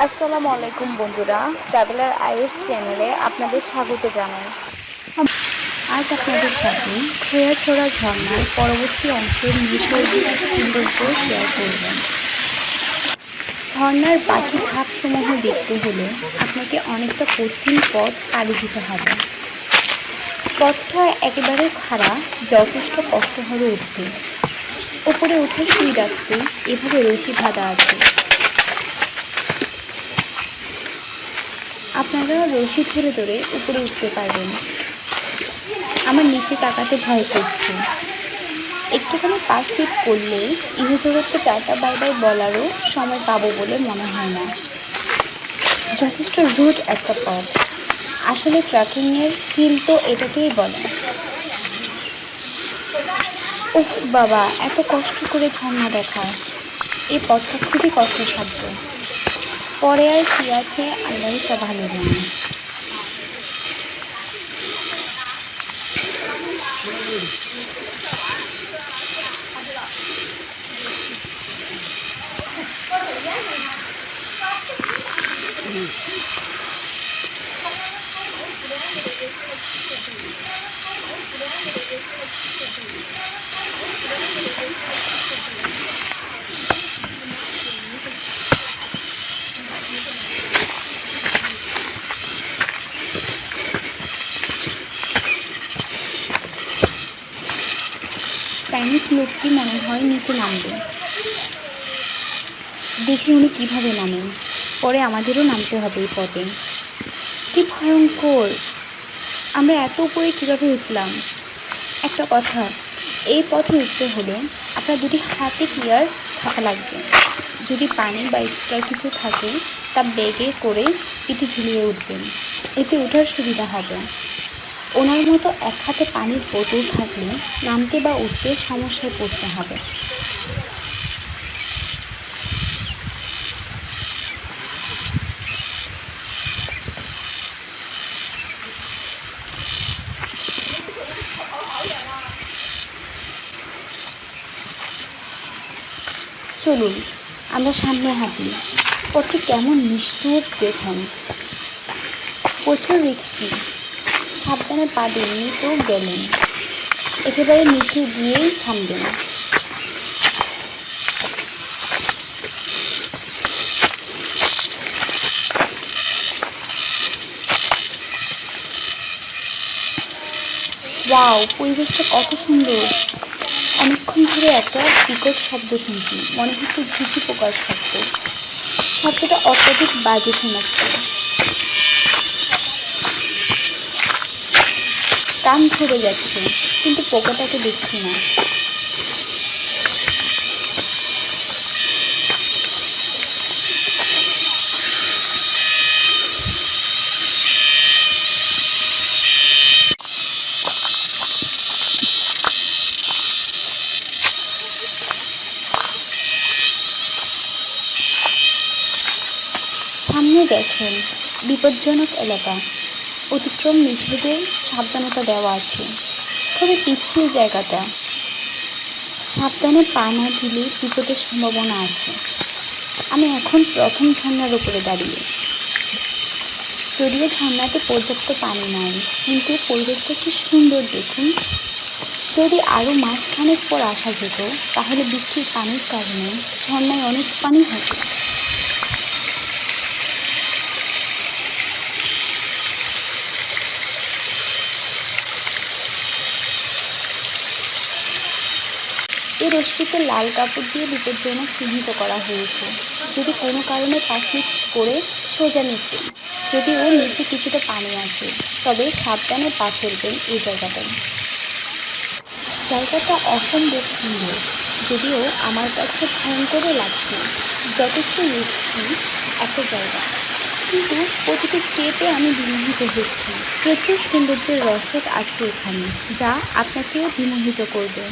আসসালামু আলাইকুম বন্ধুরা, ট্রাভেলার আইএস চ্যানেলে আপনাদের স্বাগত জানাই। আজ আপনাদের সাথে খোয়াছড়া ঝর্ণার পরবর্তী অংশের নৈসর্গিক সৌন্দর্য শেয়ার করব। ঝর্ণার বাকি ধাপসমূহ দেখতে হলে আপনাকে অনেকটা কঠিন পথ পাড়ি দিতে হবে। পথটা একেবারে খাড়া, যথেষ্ট কষ্ট হবে উঠতে। উপরে ওঠার সুবিধার্থে এভাবে রশি বাঁধা আছে। আপনারা রশি ধরে ধরে উপরে উঠতে পারবেন। আমার নিচে তাকাতে ভয় করছে। একটুখানি পা স্লিপ করলে ইহজগৎকে টাটা বাই বাই বলারও সময় পাবো বলে মনে হয় না। যথেষ্ট রুট একটা পথ। আসলে ট্রেকিংয়ের ফিল তো এটাকেই বলে। উফ বাবা, এত কষ্ট করে ঝর্ণা দেখা! এই পথটা খুবই কষ্টসাধ্য। পরে আর কি আছে আল্লাহই তা ভালো জানে। চাইনিজ লোকটি মনে হয় নিচে নামবে। দেখি উনি কীভাবে নামেন। পরে আমাদেরও নামতে হবে এই পথে। কি ভয়ঙ্কর! আমরা এত উপরে কীভাবে উঠলাম? একটা কথা, এই পথে উঠতে হলে আপনার দুটি হাতে ক্লিয়ার থাকা লাগবে। যদি পানি বা এক্সট্রা কিছু থাকে তা ব্যাগে করে পিঠে ঝুলিয়ে উঠবেন, এতে ওঠার সুবিধা হবে। ওনার মতো এক হাতে পানির বোতল থাকলে নামতে বা উঠতে সমস্যায় পড়তে হবে। চলুন আমরা সামনে হাঁটি। পথটি কেমন নিষ্ঠুর দেখুন। প্রচুর রিস্কি। সাবধানে পা দিয়ে তো গেলেন, একেবারে নিচে গিয়েই থামবেন। ওয়াও, পরিবেশটা কত সুন্দর! অনেকক্ষণ ধরে একটা বিকট শব্দ শুনছি, মনে হচ্ছে ঝিঝি পোকার শব্দ। শব্দটা অত্যধিক বাজে শোনাচ্ছে। কান ধরে যাচ্ছে, কিন্তু পোকাটাকে দেখছি না। সামনে দেখেন, বিপজ্জনক এলাকা। অতিক্রম নিষেধের সাবধানতা দেওয়া আছে। খুবই পিচ্ছিল জায়গাটা। সাবধানে পা না দিলে বিপদের সম্ভাবনা আছে। আমি এখন প্রথম ঝর্ণার উপরে দাঁড়িয়ে। যদিও ঝর্ণাতে পর্যাপ্ত পানি নাই, কিন্তু পরিবেশটা কি সুন্দর দেখুন। যদি আরও মাসখানেক পর আসা যেত, তাহলে বৃষ্টির পানির কারণে ঝর্ণায় অনেক পানি হতো। এই রশ্মিতে লাল কাপড় দিয়ে বিপজ্জনক চিহ্নিত করা হয়েছে। যদি কোনো কারণে পা স্লিপ করে সোজা নিচে, যদিও নিচে কিছুটা পানি আছে, তবে সাবধানে পা ফেলবেন এই জায়গাটায়। জায়গাটা অসম্ভব সুন্দর, যদিও আমার কাছে ভয়ঙ্করও লাগছে। যথেষ্ট রিস্কি একটা জায়গা, কিন্তু প্রতিটি স্টেপে আমি বিমোহিত হচ্ছি। প্রচুর সৌন্দর্যের রসদ আছে এখানে, যা আপনাকেও বিমোহিত করবে।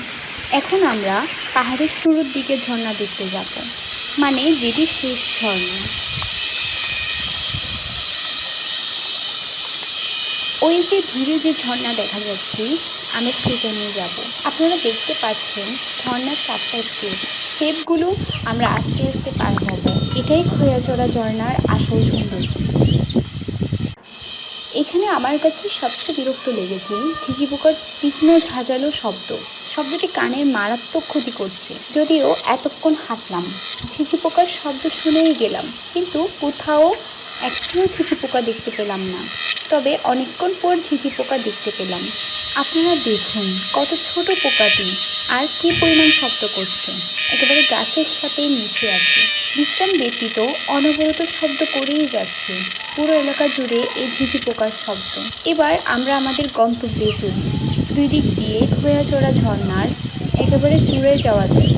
এখন আমরা পাহাড়ের শুরুর দিকে ঝর্ণা দেখতে যাব, মানে যেটি শেষ ঝর্ণা। ওই যে দূরে যে ঝর্ণা দেখা যাচ্ছে, আমরা সেটা নিয়ে যাব। আপনারা দেখতে পাচ্ছেন ঝর্ণার 4টা স্টেপ। স্টেপগুলো আমরা আস্তে আস্তে পার হব। এটাই খোয়াছড়া ঝর্ণার আসল সৌন্দর্য। এখানে আমার কাছে সবচেয়ে বিরক্ত লেগেছে ঝিঝি পোকার তীক্ষ্ণ ঝাঁঝালো শব্দটি কানের মারাত্মক ক্ষতি করছে। যদিও এতক্ষণ হাঁটলাম, ঝিঝি পোকার শব্দ শুনেই গেলাম, কিন্তু কোথাও একটিও ঝিঝি পোকা দেখতে পেলাম না। তবে অনেকক্ষণ পর ঝিঝি পোকা দেখতে পেলাম। আপনারা দেখুন কত ছোট পোকাটি, আর কী পরিমাণ শব্দ করছে, একেবারে গাছের সাথেই মিশে আছে। বিশ্রাম ব্যতীত অনবরত শব্দ করেই যাচ্ছে পুরো এলাকা জুড়ে এই ঝিঝি পোকার শব্দ। এবার আমরা আমাদের গন্তব্যে চলি। দুই দিক দিয়ে খোয়াছড়া ঝর্ণার একেবারে চূড়ায় যাওয়া যায়।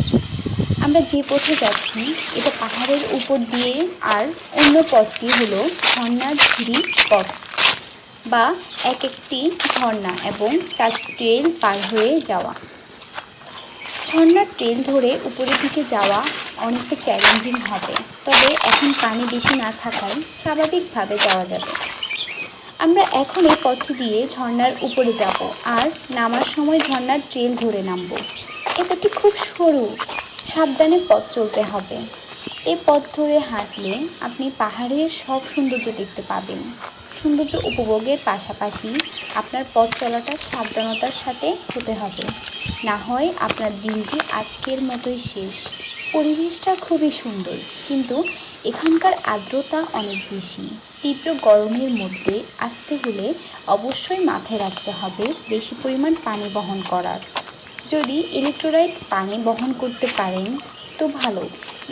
আমরা যে পথে যাচ্ছি এটা পাহাড়ের উপর দিয়ে, আর অন্য পথটি হলো ঝর্ণার ঝিরি পথ, বা এক একটি ঝর্ণা এবং তার ট্রেল পার হয়ে যাওয়া। ঝর্ণার ট্রেল ধরে উপরের দিকে যাওয়া অনেকটা চ্যালেঞ্জিং হবে, তবে এখন পানি বেশি না থাকায় স্বাভাবিকভাবে যাওয়া যাবে। আমরা এখন এই পথটি দিয়ে ঝর্ণার উপরে যাব, আর নামার সময় ঝর্ণার ট্রেল ধরে নামব। এই পথটি খুব সরু, সাবধানে পথ চলতে হবে। এই পথ ধরে হাঁটলে আপনি পাহাড়ের সব সৌন্দর্য দেখতে পাবেন। সৌন্দর্য উপভোগের পাশাপাশি আপনার পথ চলাটা সাবধানতার সাথে হতে হবে, না হয় আপনার দিনটি আজকের মতোই শেষ। পরিবেশটা খুবই সুন্দর, কিন্তু এখানকার আর্দ্রতা অনেক বেশি। তীব্র গরমের মধ্যে আসতে হলে অবশ্যই মাথায় রাখতে হবে বেশি পরিমাণ পানি বহন করার। যদি ইলেকট্রোলাইট পানি বহন করতে পারেন তো ভালো,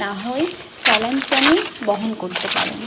না হয় স্যালাইন পানি বহন করতে পারেন।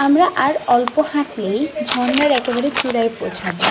আমরা আর অল্প হাঁটলেই ঝর্ণার একেবারে চূড়ায় পৌঁছাবো।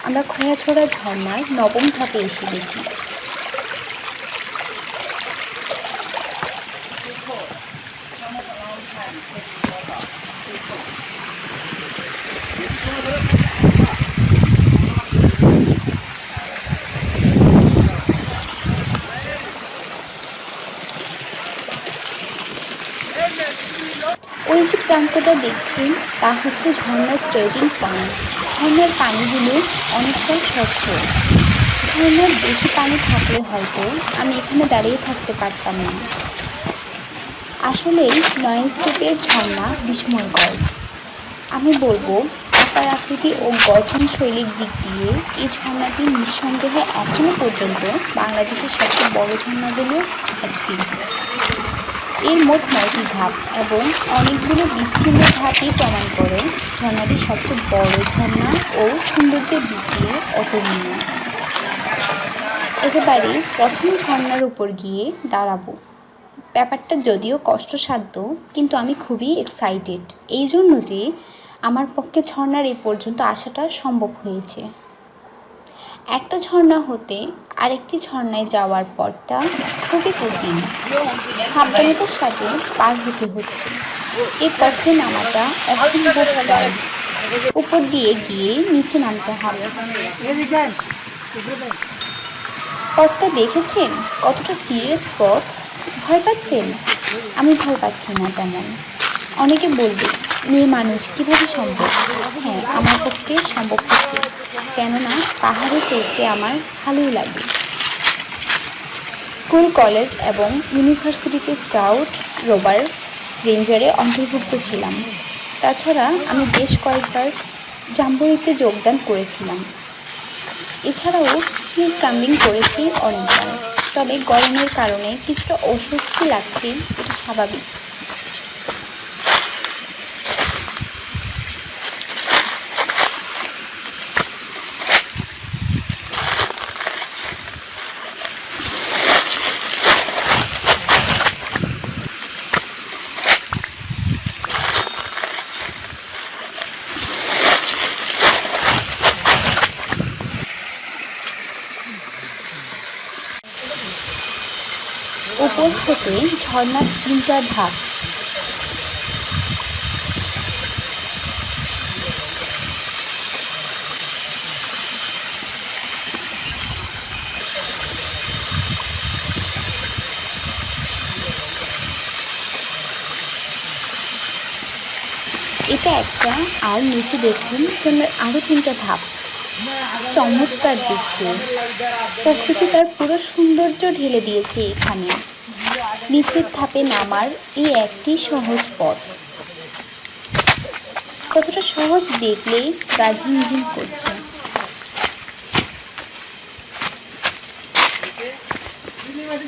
আমরা খোয়াছড়া ঝর্ণার নবম ধাপে এসে গেছি। ওই যে প্রান্তটা দেখছেন তা হচ্ছে ঝর্ণার স্টার্টিং পয়েন্ট। ঝর্ণার পানিগুলো অনেকটা স্বচ্ছ। ঝর্ণার বেশি পানি থাকলে হয়তো আমি এখানে দাঁড়িয়ে থাকতে পারতাম না। আসলেই 9 স্টেপের ঝর্ণা বিস্ময়কর। আমি বলবো আকার আকৃতি ও গঠনশৈলীর দিক দিয়ে এই ঝর্ণাটি নিঃসন্দেহে এখনও পর্যন্ত বাংলাদেশের সবচেয়ে বড় ঝর্ণাগুলোর একটি। এর মোট ৯টি ধাপ এবং অনেকগুলো বিচ্ছিন্ন ধাপই প্রমাণ করে ঝর্ণাটি সবচেয়ে বড় ঝর্ণা ও সৌন্দর্যের দিক দিয়ে অতুলনীয়। একেবারে প্রথম ঝর্ণার উপর গিয়ে দাঁড়াবো। ব্যাপারটা যদিও কষ্টসাধ্য, কিন্তু আমি খুবই এক্সাইটেড এই জন্য যে আমার পক্ষে ঝর্ণার এই পর্যন্ত আসাটা সম্ভব হয়েছে। একটা ঝর্ণা হতে আরেকটি ঝর্ণায় যাওয়ার পথটা খুবই কঠিন, সাবধানতার সাথে পার হতে হচ্ছে। এই পথে নামাটা অসম্ভব, উপর দিয়ে গিয়ে নিচে নামতে হবে। পথটা দেখেছেন কতটা সিরিয়াস পথ? ভয় পাচ্ছেন? আমি ভয় পাচ্ছি না তেমন। অনেকে বলবে মেয়ে মানুষ কীভাবে সম্ভব? হ্যাঁ, আমার পক্ষে সম্ভব হচ্ছে, কেননা পাহাড়ে চড়তে আমার ভালোই লাগে। স্কুল, কলেজ এবং ইউনিভার্সিটিতে স্কাউট, রোভার, রেঞ্জারে অন্তর্ভুক্ত ছিলাম। তাছাড়া আমি বেশ কয়েকবার জাম্বুরিতে যোগদান করেছিলাম। এছাড়াও হিল ক্লাম্বিং করেছি অনেকবার। তবে গরমের কারণে কিছুটা অস্বস্তি লাগছে, এটা স্বাভাবিক। উপর থেকে ঝর্ণার 3টা ধাপ। এটা একটা, আর নিচে দেখুন ঝর্ণার আরও 3টা ধাপ। চমৎকার দেখতে, প্রকৃতি তার পুরো সৌন্দর্য ঢেলে দিয়েছে এখানে। নিচের ধাপে নামার এই একটি সহজ পথ, কতটা সহজ দেখলেই গা ঝিমঝিম করছে।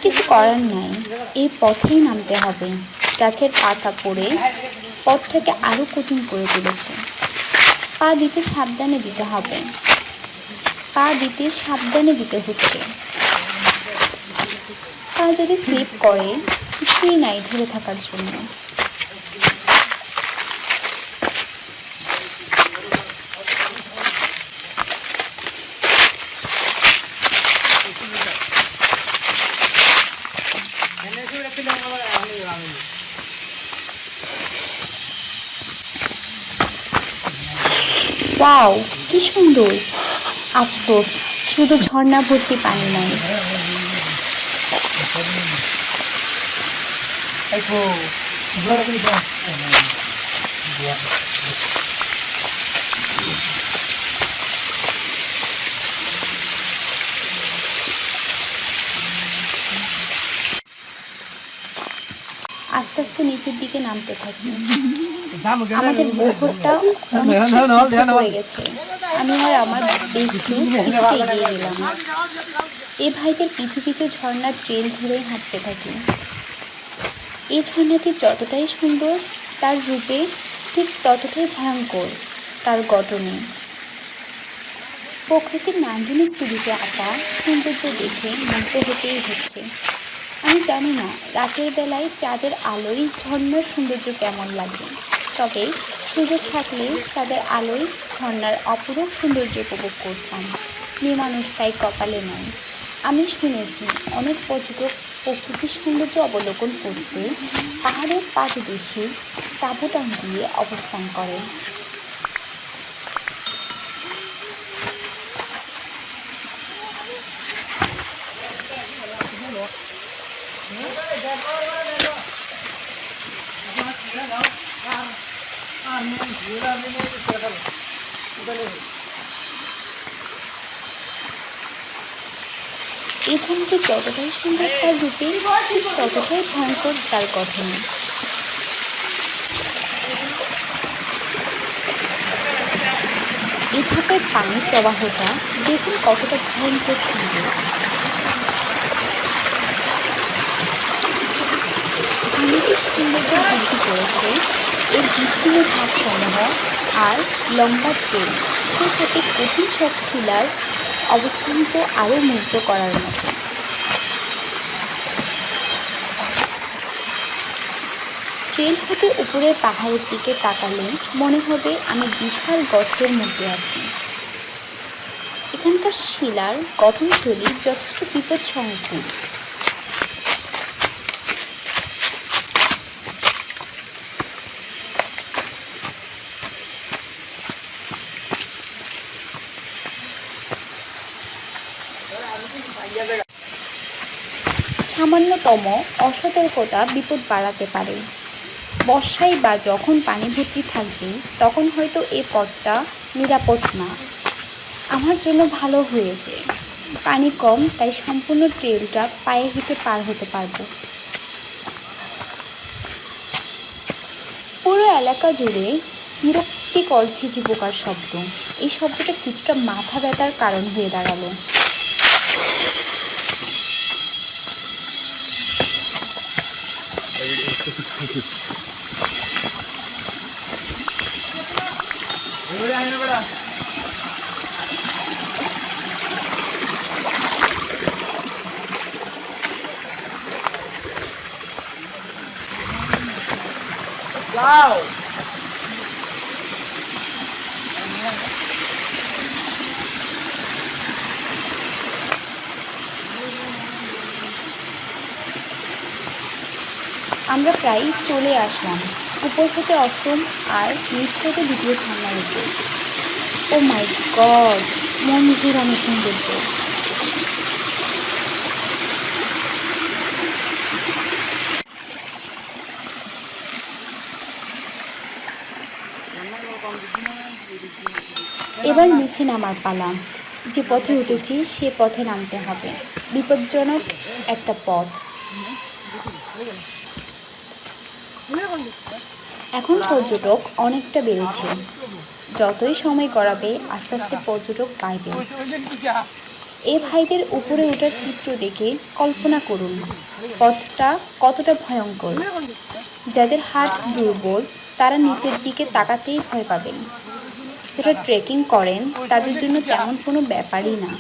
কিছু করার নাই, এই পথেই নামতে হবে। গাছের পাতা পড়ে পথটাকে আরও কঠিন করে তুলেছে। পা দিতে সাবধানে দিতে হবে, পা দিতে সাবধানে দিতে হচ্ছে। পা যদি স্লিপ করে কিছুই নাই ধরে থাকার জন্য। ওয়াও, কি সুন্দর! আফসোস, শুধু ঝর্ণা ভর্তি পানি নাই। আস্তে আস্তে নিচের দিকে নামতে থাকি। আমাদের বোহরটা অনেক পড়ে গেছে। আমি আর আমার বেস্টু কিছুটা এগিয়ে গেলাম। এই ভাইদের পিছু পিছু ঝর্ণার ট্রেল ধরে হাঁটতে থাকি। এই ঝর্ণাটি যতটাই সুন্দর তার রূপে, ঠিক ততটাই ভয়ঙ্কর তার গঠনে। প্রকৃতির নান্দনিক তুলিতে আঁকা সৌন্দর্য দেখে মুগ্ধ হতেই হচ্ছে। আমি জানি না রাতের বেলায় চাঁদের আলোয় ঝর্ণার সৌন্দর্য কেমন লাগে, তবে সুযোগ থাকলে চাঁদের আলোয় ঝর্ণার অপরূপ সৌন্দর্য উপভোগ করতাম। মেয়ে মানুষ তাই কপালে নয়। আমি শুনেছি অনেক পর্যটক প্রকৃতির সৌন্দর্য অবলোকন করতে পাহাড়ের পাদদেশে তাঁবু টাঙিয়ে অবস্থান করে। এই ঝর্ণাটি যতটাই সুন্দর তার রূপে, ঠিক ততটাই ভয়ঙ্কর তার গঠনে। ধাপের পানির প্রবাহটা দেখুন কতটা ভয়ঙ্কর সুন্দর। ঝর্ণাটির সৌন্দর্য বৃদ্ধি করেছে এর বিচ্ছিন্ন ধাপসমূহ আর লম্বা ট্রেন, সেই সাথে কঠিন সব শিলার অবস্থানকে আরও মুগ্ধ করার মতো। ট্রেন হতে উপরের পাহাড়ের দিকে তাকালে মনে হবে আমি বিশাল গর্তের মধ্যে আছি। এখানকার শিলার গঠনশৈলী যথেষ্ট বিপদসংকুল। সামান্যতম অসতর্কতা বিপদ বাড়াতে পারে। বর্ষায় বা যখন পানি ভর্তি থাকবে তখন হয়তো এই পথটা নিরাপদ না। আমার জন্য ভালো হয়েছে পানি কম, তাই সম্পূর্ণ ট্রেলটা পায়ে হেঁটে পার হতে পারবো। পুরো এলাকা জুড়ে বিরক্তিকর ঝিঝি পোকার শব্দ। এই শব্দটা কিছুটা মাথা ব্যথার কারণ হয়ে দাঁড়ালো। Wow! আমরা প্রায় চলে আসলাম উপর থেকে অষ্টম আর নিচ থেকে দ্বিতীয় ঝর্ণার উপর। ও মাই গড, মন ঝোরানো সৌন্দর্য। এবার নিচে নামার পালা। যে পথে উঠেছি সে পথে নামতে হবে। বিপজ্জনক একটা পথ। এখন পর্যটক অনেকটা বেড়েছে। যতই সময় গড়াবে আস্তে আস্তে পর্যটক বাড়বে। এ ভাইদের উপরে ওঠার চিত্র দেখে কল্পনা করুন পথটা কতটা ভয়ঙ্কর। যাদের হাত দুর্বল তারা নিচের দিকে তাকাতেই ভয় পাবেন। যারা ট্রেকিং করেন তাদের জন্য তেমন কোনো ব্যাপারই না।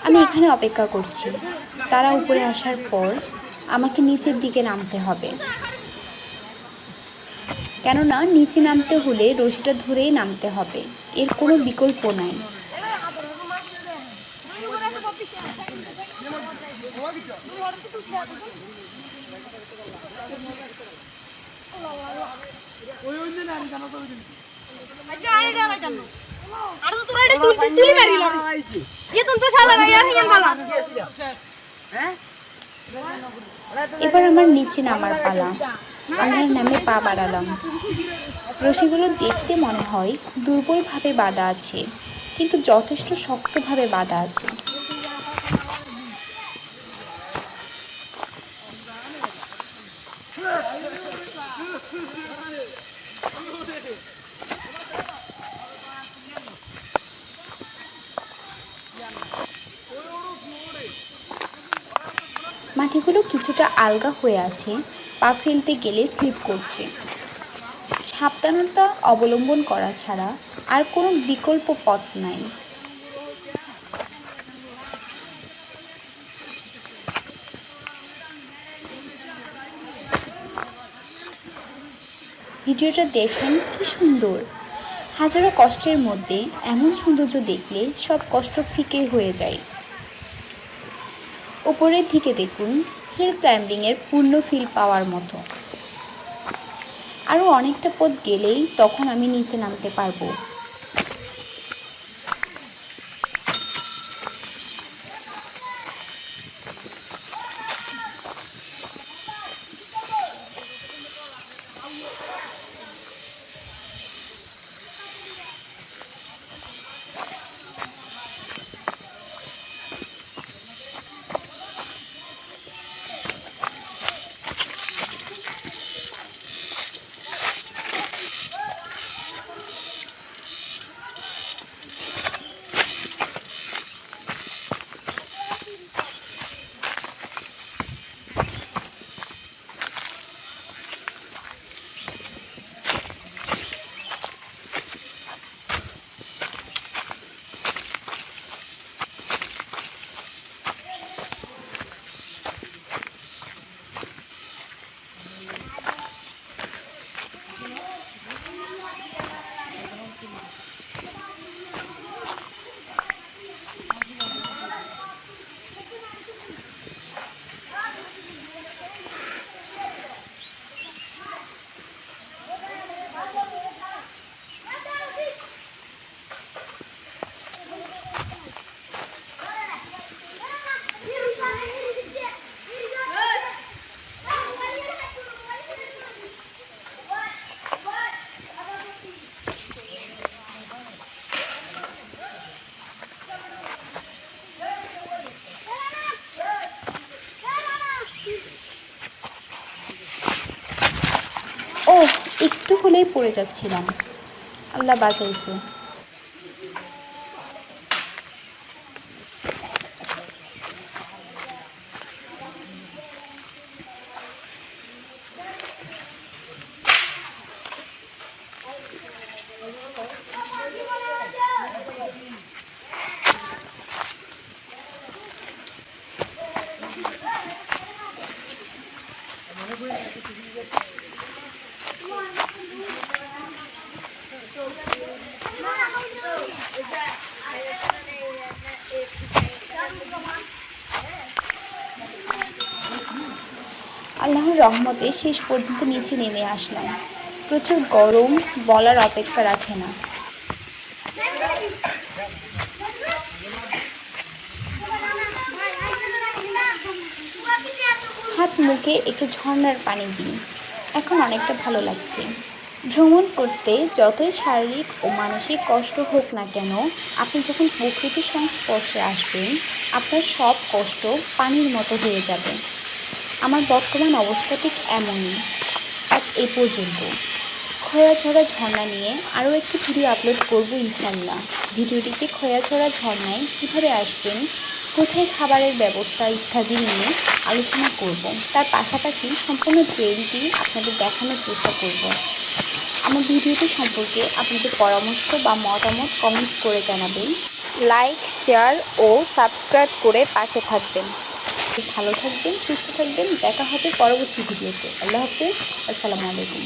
আমি এখানে অপেক্ষা করছি। তারা উপরে আসার পর আমাকে নিচের দিকে নামতে হবে, কেননা নিচে নামতে হলে রশিটা ধরেই নামতে হবে, এর কোনো বিকল্প নাই। এবার আমার নিচে নামার পালা। আমরা নামে পা বাড়ালাম। রশিগুলো দেখতে মনে হয় দুর্বলভাবে বাঁধা আছে, কিন্তু যথেষ্ট শক্তভাবে বাঁধা আছে। মাটিগুলো কিছুটা আলগা হয়ে আছে, পা ফেলতে গেলে স্লিপ করছে। সাবধানতা অবলম্বন করা ছাড়া আর কোনো বিকল্প পথ নাই। ভিডিওটা দেখেন কি সুন্দর। হাজারো কষ্টের মধ্যে এমন সৌন্দর্য দেখলে সব কষ্ট ফিকে হয়ে যায়। উপরের দিকে দেখুন, হিল ক্লাইম্বিংয়ের পূর্ণ ফিল পাওয়ার মতো। আরও অনেকটা পথ গেলেই তখন আমি নিচে নামতে পারবো। ওহ, একটু হলেই পড়ে যাচ্ছিলাম, আল্লাহ বাঁচাইছে। আল্লাহর রহমতে শেষ পর্যন্ত নিচে নেমে আসলাম। প্রচুর গরম, বলার অপেক্ষা রাখে না। হাত মুখে একটু ঝর্ণার পানি দিই, এখন অনেকটা ভালো লাগছে। ভ্রমণ করতে যতই শারীরিক ও মানসিক কষ্ট হোক না কেন, আপনি যখন প্রকৃতির সংস্পর্শে আসবেন, আপনার সব কষ্ট পানির মতো হয়ে যাবে। আমার বর্তমান অবস্থা ঠিক এমনই। আজ এই পর্যন্ত। খয়াছড়া ঝর্ণা নিয়ে আরও একটি ভিডিও আপলোড করব ইনশাল্লাহ। ভিডিওটিতে খয়াছড়া ঝর্ণায় কীভাবে আসবেন, কোথায় খাবারের ব্যবস্থা ইত্যাদি নিয়ে আলোচনা করব। তার পাশাপাশি সম্পূর্ণ ট্রেনটি আপনাদের দেখানোর চেষ্টা করব। আমার ভিডিওটি সম্পর্কে আপনাদের পরামর্শ বা মতামত কমেন্টস করে জানাবেন। লাইক, শেয়ার ও সাবস্ক্রাইব করে পাশে থাকবেন। ভালো থাকবেন, সুস্থ থাকবেন। দেখা হবে পরবর্তী ভিডিওতে। আল্লাহ হাফেজ। আসসালামু আলাইকুম।